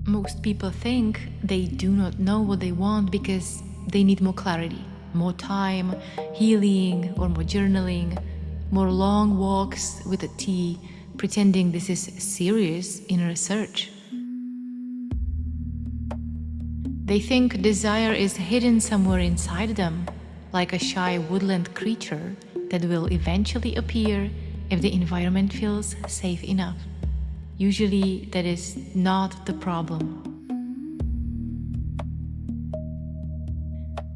Most people think they do not know what they want because they need more clarity, more time, healing, or more journaling, more long walks with a tea, pretending this is serious in research. They think desire is hidden somewhere inside them, like a shy woodland creature that will eventually appear if the environment feels safe enough. Usually, that is not the problem.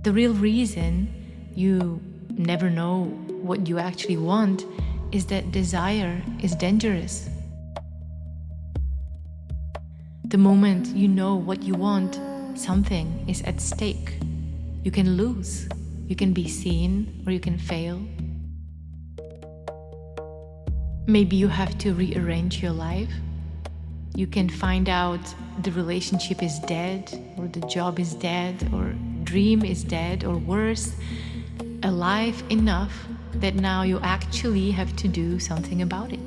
The real reason you never know what you actually want is that desire is dangerous. The moment you know what you want, something is at stake. You can lose, you can be seen, or you can fail. Maybe you have to rearrange your life. You can find out the relationship is dead, or the job is dead, or dream is dead, or worse, alive enough that now you actually have to do something about it.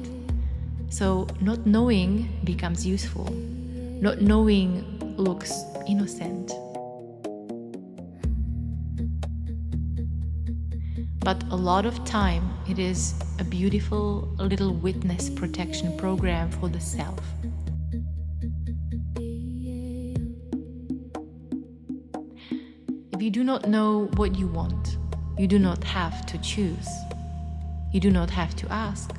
So not knowing becomes useful. Not knowing looks innocent. But a lot of time it is a beautiful little witness protection program for the self. If you do not know what you want, you do not have to choose. You do not have to ask.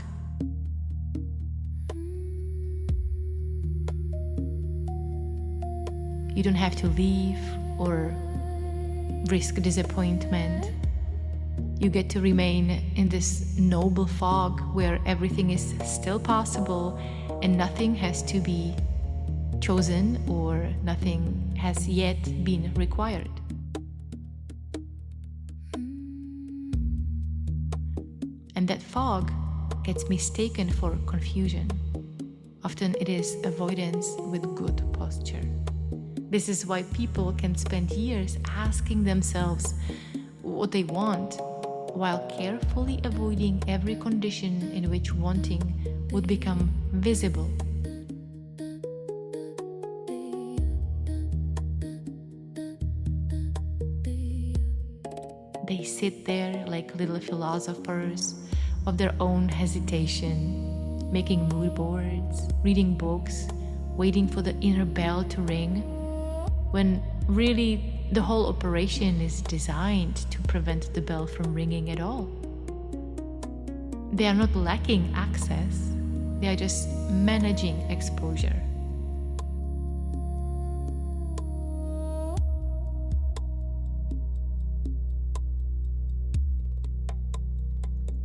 You don't have to leave or risk disappointment. You get to remain in this noble fog where everything is still possible and nothing has to be chosen or nothing has yet been required. And that fog gets mistaken for confusion. Often it is avoidance with good posture. This is why people can spend years asking themselves what they want, while carefully avoiding every condition in which wanting would become visible. They sit there like little philosophers of their own hesitation, making mood boards, reading books, waiting for the inner bell to ring, when really the whole operation is designed to prevent the bell from ringing at all. They are not lacking access, they are just managing exposure.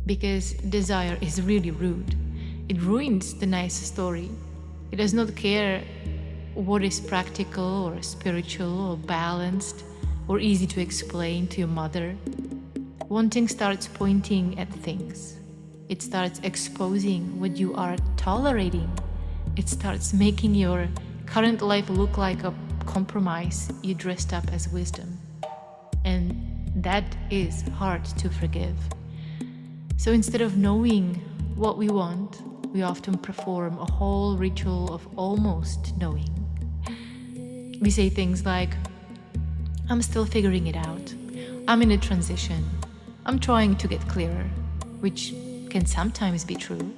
Because desire is really rude. It ruins the nice story. It does not care what is practical or spiritual or balanced or easy to explain to your mother. Wanting starts pointing at things. It starts exposing what you are tolerating. It starts making your current life look like a compromise you dressed up as wisdom. And that is hard to forgive. So instead of knowing what we want, we often perform a whole ritual of almost knowing. We say things like, I'm still figuring it out. I'm in a transition. I'm trying to get clearer, which can sometimes be true.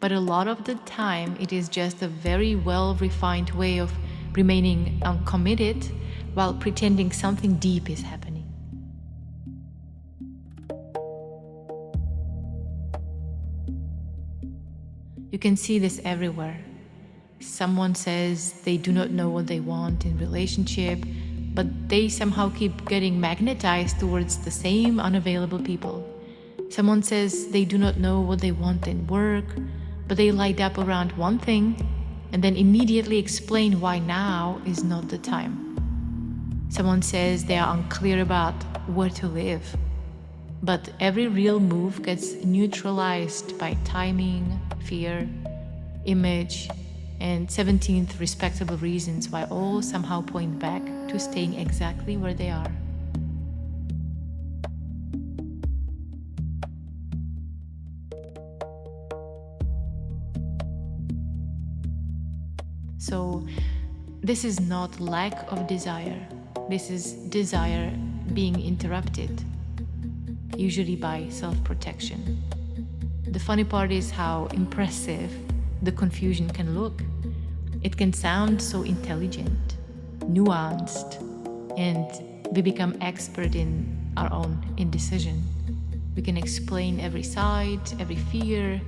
But a lot of the time, it is just a very well-refined way of remaining uncommitted while pretending something deep is happening. You can see this everywhere. Someone says they do not know what they want in relationship, but they somehow keep getting magnetized towards the same unavailable people. Someone says they do not know what they want in work, but they light up around one thing and then immediately explain why now is not the time. Someone says they are unclear about where to live, but every real move gets neutralized by timing, fear, image, and 17th respectable reasons why all somehow point back to staying exactly where they are. So This is not lack of desire. This is desire being interrupted, usually by self-protection. The funny part is how impressive the confusion can look. It can sound so intelligent, nuanced, and we become expert in our own indecision. We can explain every side, every fear,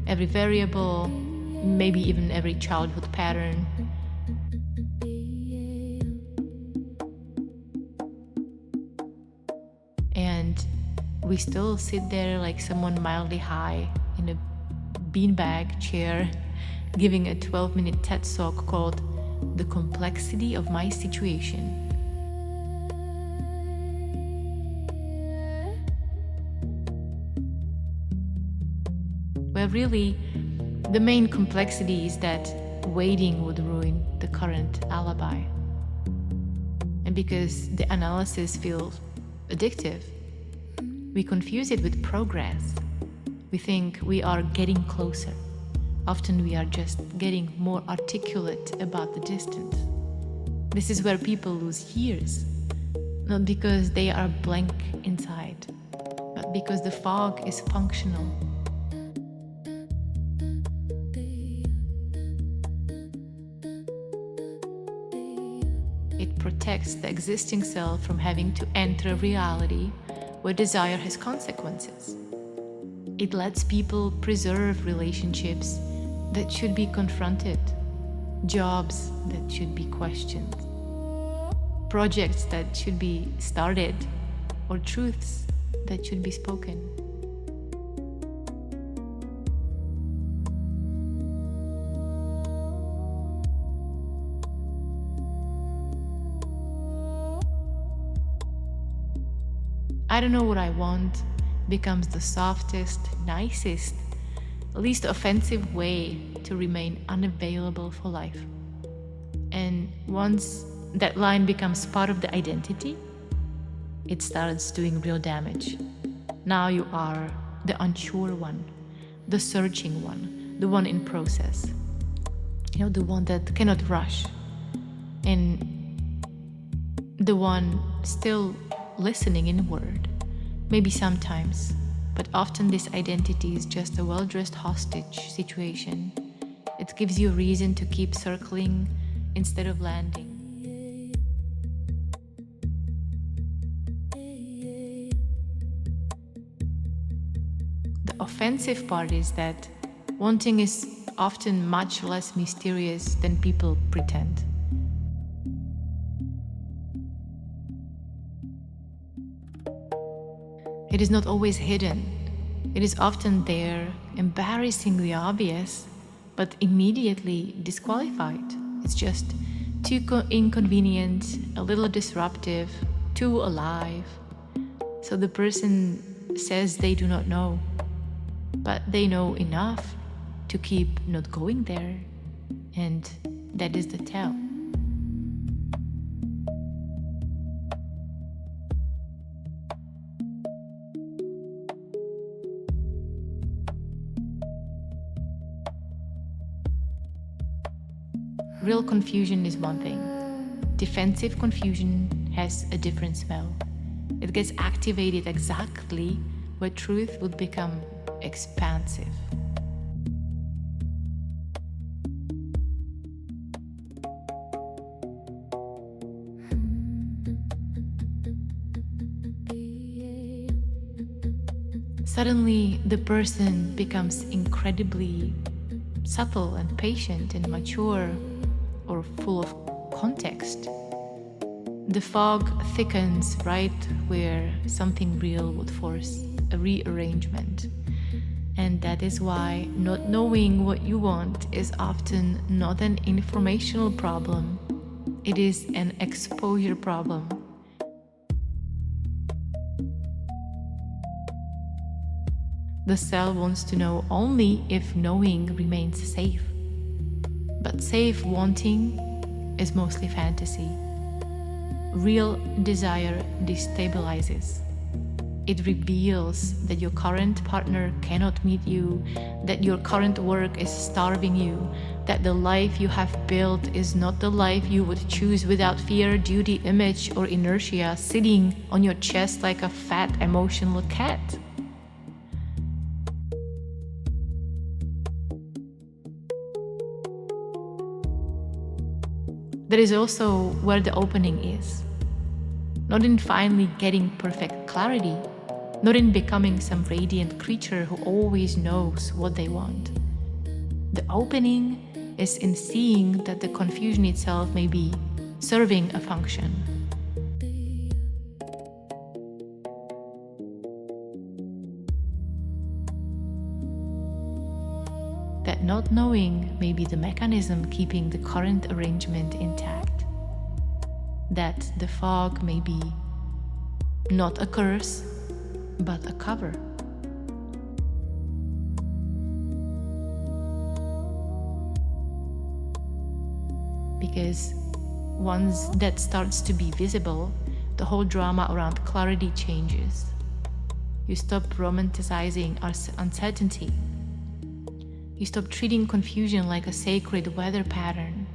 every variable, maybe even every childhood pattern. And we still sit there like someone mildly high in a beanbag chair, giving a 12-minute TED talk called "The Complexity of My Situation." Where really, the main complexity is that waiting would ruin the current alibi. And because the analysis feels addictive, we confuse it with progress. We think we are getting closer. Often we are just getting more articulate about the distance. This is where people lose years, not because they are blank inside, but because the fog is functional. It protects the existing self from having to enter reality where desire has consequences. It lets people preserve relationships that should be confronted, jobs that should be questioned, projects that should be started, or truths that should be spoken. "I don't know what I want" becomes the softest, nicest, least offensive way to remain unavailable for life. And once that line becomes part of the identity, it starts doing real damage. Now you are the unsure one, the searching one, the one in process. The one that cannot rush, and the one still listening inward. Maybe sometimes, but often this identity is just a well-dressed hostage situation. It gives you a reason to keep circling instead of landing. The offensive part is that wanting is often much less mysterious than people pretend. It is not always hidden. It is often there, embarrassingly obvious, but immediately disqualified. It's just too inconvenient, a little disruptive, too alive. So the person says they do not know, but they know enough to keep not going there. And that is the tell. Real confusion is one thing. Defensive confusion has a different smell. It gets activated exactly where truth would become expansive. Suddenly, the person becomes incredibly subtle and patient and mature, or full of context. The fog thickens right where something real would force a rearrangement. And that is why not knowing what you want is often not an informational problem. It is an exposure problem. The cell wants to know only if knowing remains safe. But safe wanting is mostly fantasy. Real desire destabilizes. It reveals that your current partner cannot meet you, that your current work is starving you, that the life you have built is not the life you would choose without fear, duty, image, or inertia sitting on your chest like a fat, emotional cat. That is also where the opening is. Not in finally getting perfect clarity, not in becoming some radiant creature who always knows what they want. The opening is in seeing that the confusion itself may be serving a function. That not knowing may be the mechanism keeping the current arrangement intact. That the fog may be not a curse, but a cover. Because once that starts to be visible, the whole drama around clarity changes. You stop romanticizing uncertainty. You stop treating confusion like a sacred weather pattern.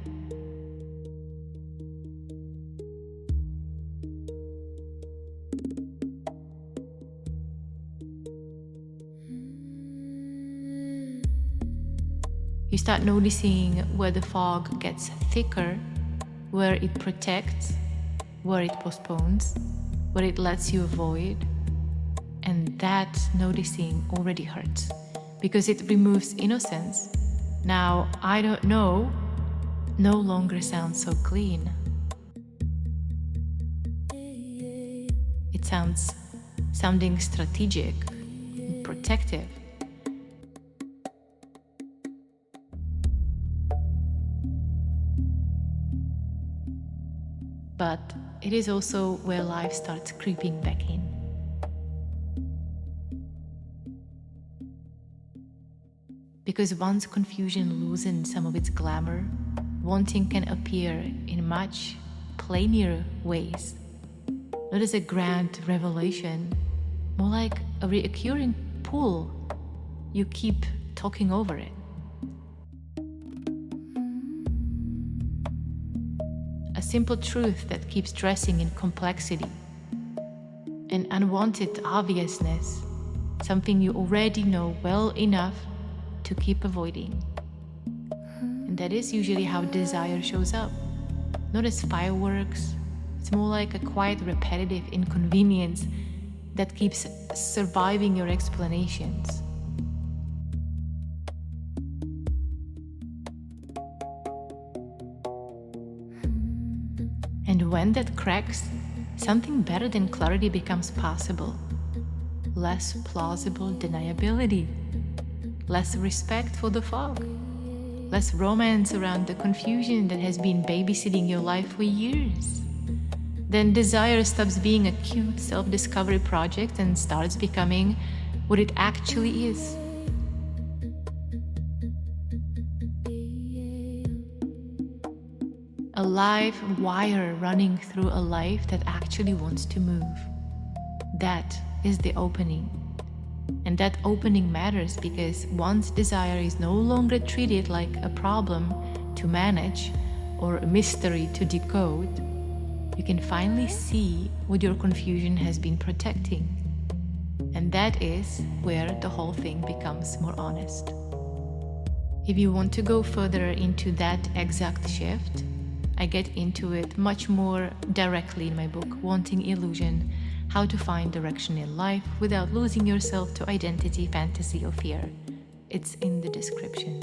You start noticing where the fog gets thicker, where it protects, where it postpones, where it lets you avoid. And that noticing already hurts because it removes innocence. Now, I don't know no longer sounds so clean. It sounding strategic and protective. But it is also where life starts creeping back in. Because once confusion loosens some of its glamour, wanting can appear in much plainer ways. Not as a grand revelation, more like a recurring pull. You keep talking over it. A simple truth that keeps dressing in complexity. An unwanted obviousness, something you already know well enough to keep avoiding. And that is usually how desire shows up. Not as fireworks, it's more like a quiet repetitive inconvenience that keeps surviving your explanations. And when that cracks, something better than clarity becomes possible. Less plausible deniability. Less respect for the fog, less romance around the confusion that has been babysitting your life for years. Then desire stops being a cute self-discovery project and starts becoming what it actually is. A live wire running through a life that actually wants to move. That is the opening. And that opening matters because once desire is no longer treated like a problem to manage or a mystery to decode, you can finally see what your confusion has been protecting. And that is where the whole thing becomes more honest. If you want to go further into that exact shift, I get into it much more directly in my book, Wanting Illusion: How to Find Direction in Life Without Losing Yourself to Identity, Fantasy, or Fear. It's in the description.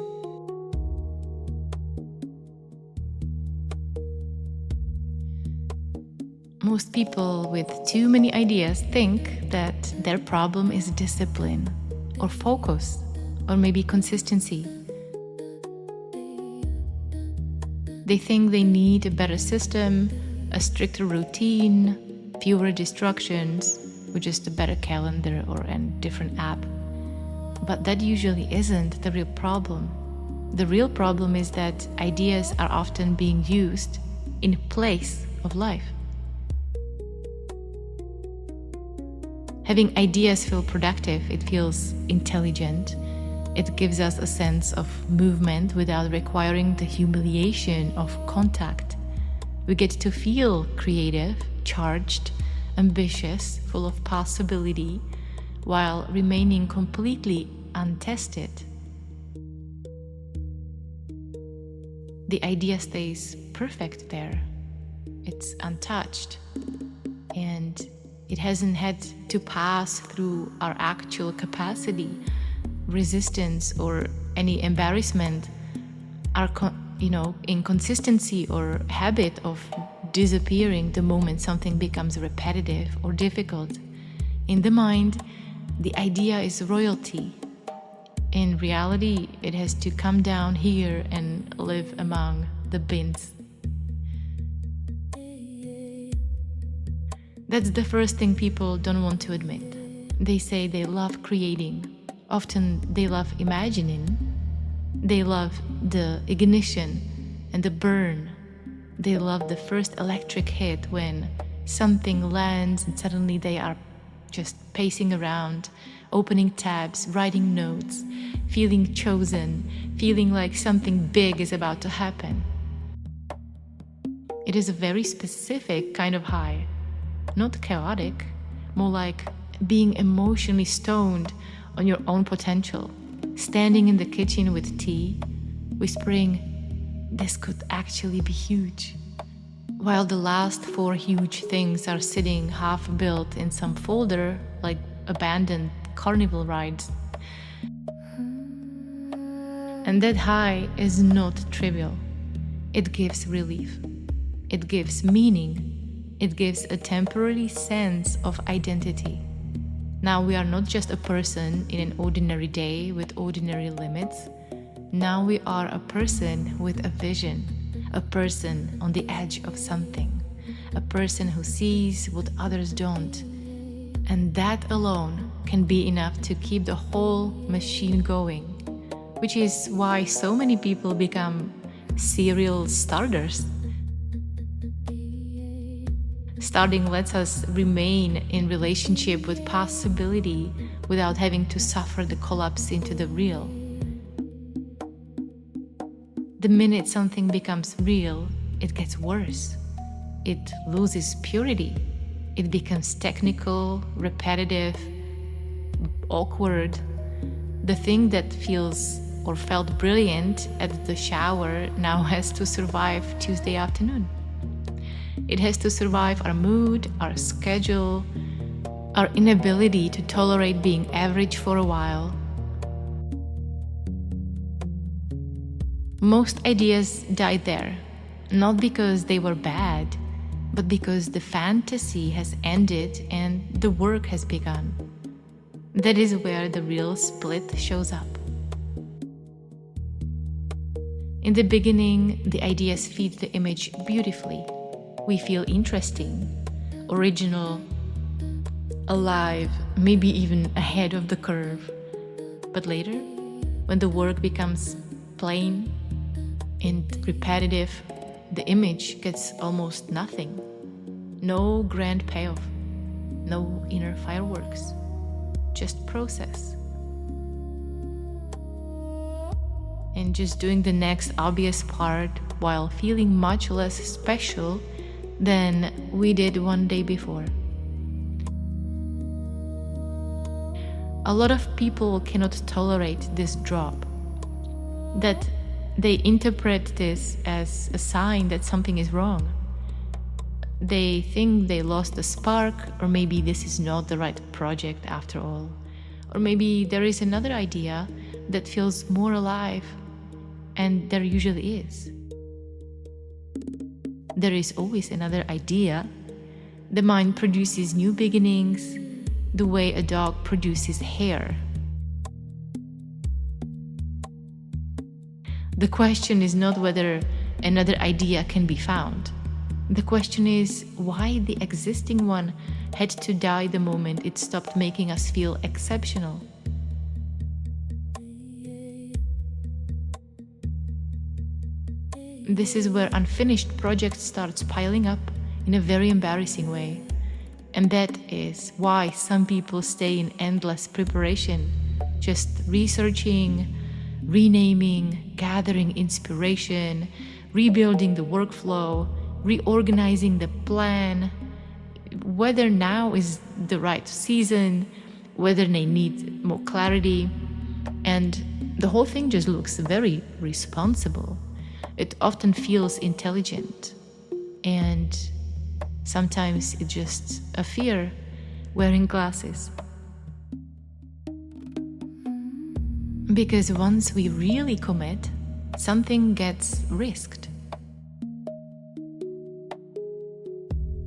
Most people with too many ideas think that their problem is discipline, or focus, or maybe consistency. They think they need a better system, a stricter routine, fewer distractions, or just a better calendar or a different app. But that usually isn't the real problem. The real problem is that ideas are often being used in place of life. Having ideas feel productive, it feels intelligent. It gives us a sense of movement without requiring the humiliation of contact. We get to feel creative, charged, ambitious, full of possibility, while remaining completely untested. The idea stays perfect there. It's untouched, and it hasn't had to pass through our actual capacity, resistance, or any embarrassment, our inconsistency or habit of disappearing the moment something becomes repetitive or difficult. In the mind, the idea is royalty. In reality, it has to come down here and live among the bins. That's the first thing people don't want to admit. They say they love creating. Often they love imagining. They love the ignition and the burn. They love the first electric hit when something lands and suddenly they are just pacing around, opening tabs, writing notes, feeling chosen, feeling like something big is about to happen. It is a very specific kind of high, not chaotic, more like being emotionally stoned on your own potential, standing in the kitchen with tea, whispering, "This could actually be huge," while the last 4 huge things are sitting half-built in some folder like abandoned carnival rides. And that high is not trivial. It gives relief. It gives meaning. It gives a temporary sense of identity. Now we are not just a person in an ordinary day with ordinary limits. Now we are a person with a vision, a person on the edge of something, a person who sees what others don't. And that alone can be enough to keep the whole machine going, which is why so many people become serial starters. Starting lets us remain in relationship with possibility without having to suffer the collapse into the real. The minute something becomes real, it gets worse. It loses purity. It becomes technical, repetitive, awkward. The thing that feels or felt brilliant at the shower now has to survive Tuesday afternoon. It has to survive our mood, our schedule, our inability to tolerate being average for a while. Most ideas died there, not because they were bad, but because the fantasy has ended and the work has begun. That is where the real split shows up. In the beginning, the ideas feed the image beautifully. We feel interesting, original, alive, maybe even ahead of the curve. But later, when the work becomes plain and repetitive, the image gets almost nothing. No grand payoff, no inner fireworks, just process. And just doing the next obvious part while feeling much less special than we did one day before. A lot of people cannot tolerate this drop, that they interpret this as a sign that something is wrong. They think they lost the spark, or maybe this is not the right project after all. Or maybe there is another idea that feels more alive, and there usually is. There is always another idea. The mind produces new beginnings, the way a dog produces hair. The question is not whether another idea can be found. The question is why the existing one had to die the moment it stopped making us feel exceptional. This is where unfinished project starts piling up in a very embarrassing way. And that is why some people stay in endless preparation, just researching, renaming, gathering inspiration, rebuilding the workflow, reorganizing the plan, whether now is the right season, whether they need more clarity. And the whole thing just looks very responsible. It often feels intelligent. And sometimes it's just a fear wearing glasses. Because once we really commit, something gets risked.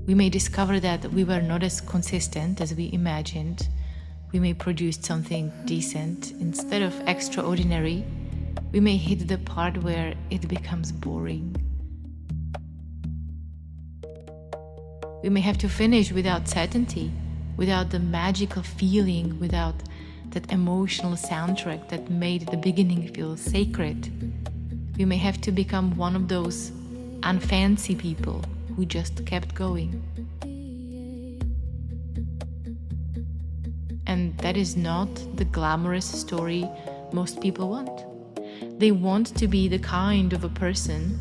We may discover that we were not as consistent as we imagined. We may produce something decent instead of extraordinary. We may hit the part where it becomes boring. We may have to finish without certainty, without the magical feeling, without that emotional soundtrack that made the beginning feel sacred. We may have to become one of those unfancy people who just kept going. And that is not the glamorous story most people want. They want to be the kind of a person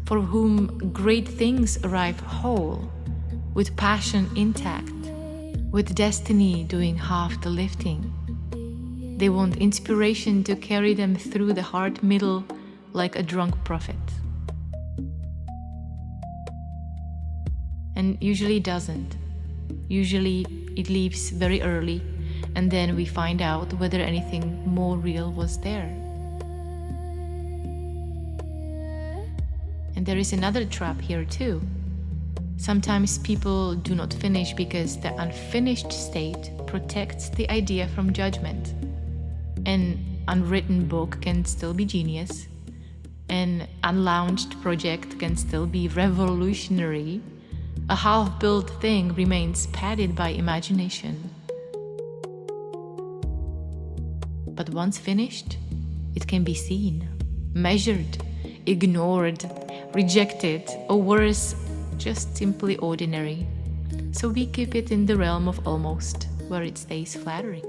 for whom great things arrive whole, with passion intact, with destiny doing half the lifting. They want inspiration to carry them through the hard middle like a drunk prophet. And usually doesn't. Usually it leaves very early, and then we find out whether anything more real was there. And there is another trap here too. Sometimes people do not finish because the unfinished state protects the idea from judgment. An unwritten book can still be genius. An unlaunched project can still be revolutionary. A half-built thing remains padded by imagination. But once finished, it can be seen, measured, ignored, rejected, or worse, just simply ordinary. So we keep it in the realm of almost, where it stays flattering.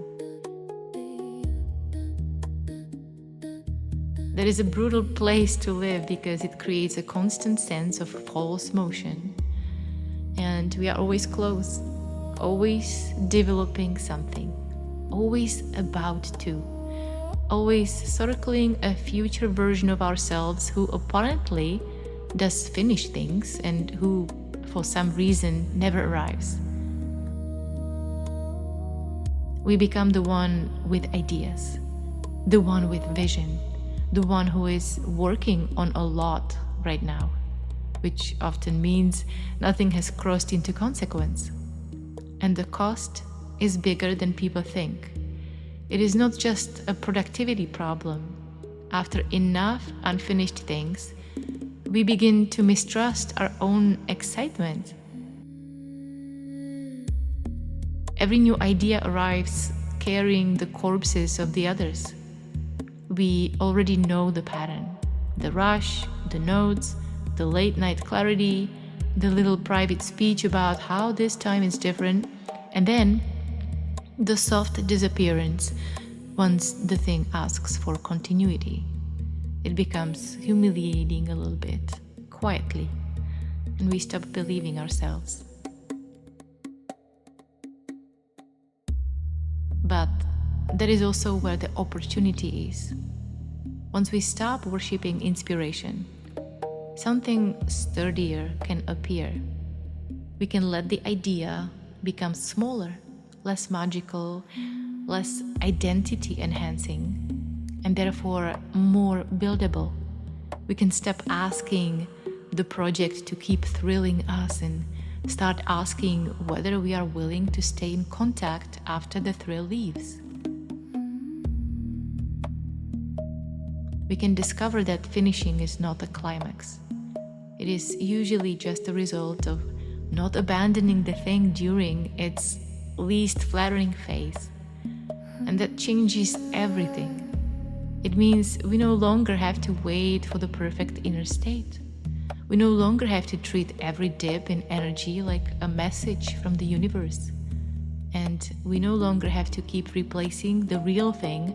That is a brutal place to live because it creates a constant sense of false motion. And we are always close, always developing something, always about to, always circling a future version of ourselves who apparently does finish things and who, for some reason, never arrives. We become the one with ideas, the one with vision, the one who is working on a lot right now, which often means nothing has crossed into consequence. And the cost is bigger than people think. It is not just a productivity problem. After enough unfinished things, we begin to mistrust our own excitement. Every new idea arrives carrying the corpses of the others. We already know the pattern, the rush, the notes, the late night clarity, the little private speech about how this time is different, and then the soft disappearance once the thing asks for continuity. It becomes humiliating a little bit, quietly, and we stop believing ourselves. But that is also where the opportunity is. Once we stop worshipping inspiration, something sturdier can appear. We can let the idea become smaller, less magical, less identity enhancing, and therefore more buildable. We can stop asking the project to keep thrilling us and start asking whether we are willing to stay in contact after the thrill leaves. We can discover that finishing is not a climax. It is usually just a result of not abandoning the thing during its least flattering phase. And that changes everything. It means we no longer have to wait for the perfect inner state. We no longer have to treat every dip in energy like a message from the universe. And we no longer have to keep replacing the real thing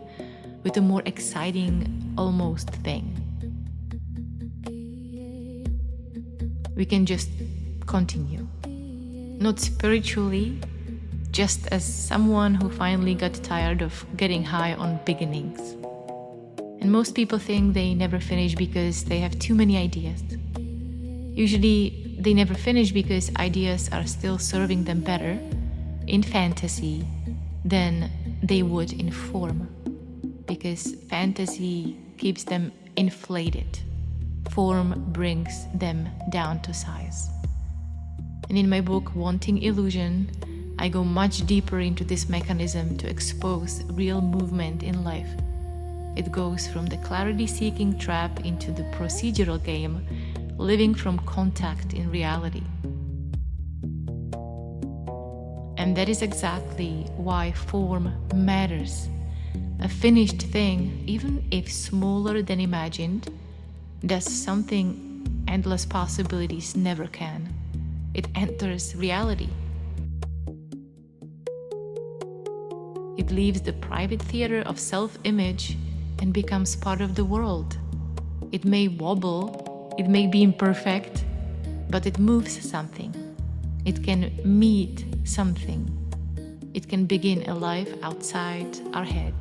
with a more exciting almost thing. We can just continue. Not spiritually, just as someone who finally got tired of getting high on beginnings. And most people think they never finish because they have too many ideas. Usually, they never finish because ideas are still serving them better in fantasy than they would in form. Because fantasy keeps them inflated. Form brings them down to size. And in my book, Wanting Illusion, I go much deeper into this mechanism to expose real movement in life. It goes from the clarity-seeking trap into the procedural game, living from contact in reality. And that is exactly why form matters. A finished thing, even if smaller than imagined, does something endless possibilities never can. It enters reality. It leaves the private theater of self-image and becomes part of the world. It may wobble, it may be imperfect, but it moves something. It can meet something. It can begin a life outside our head.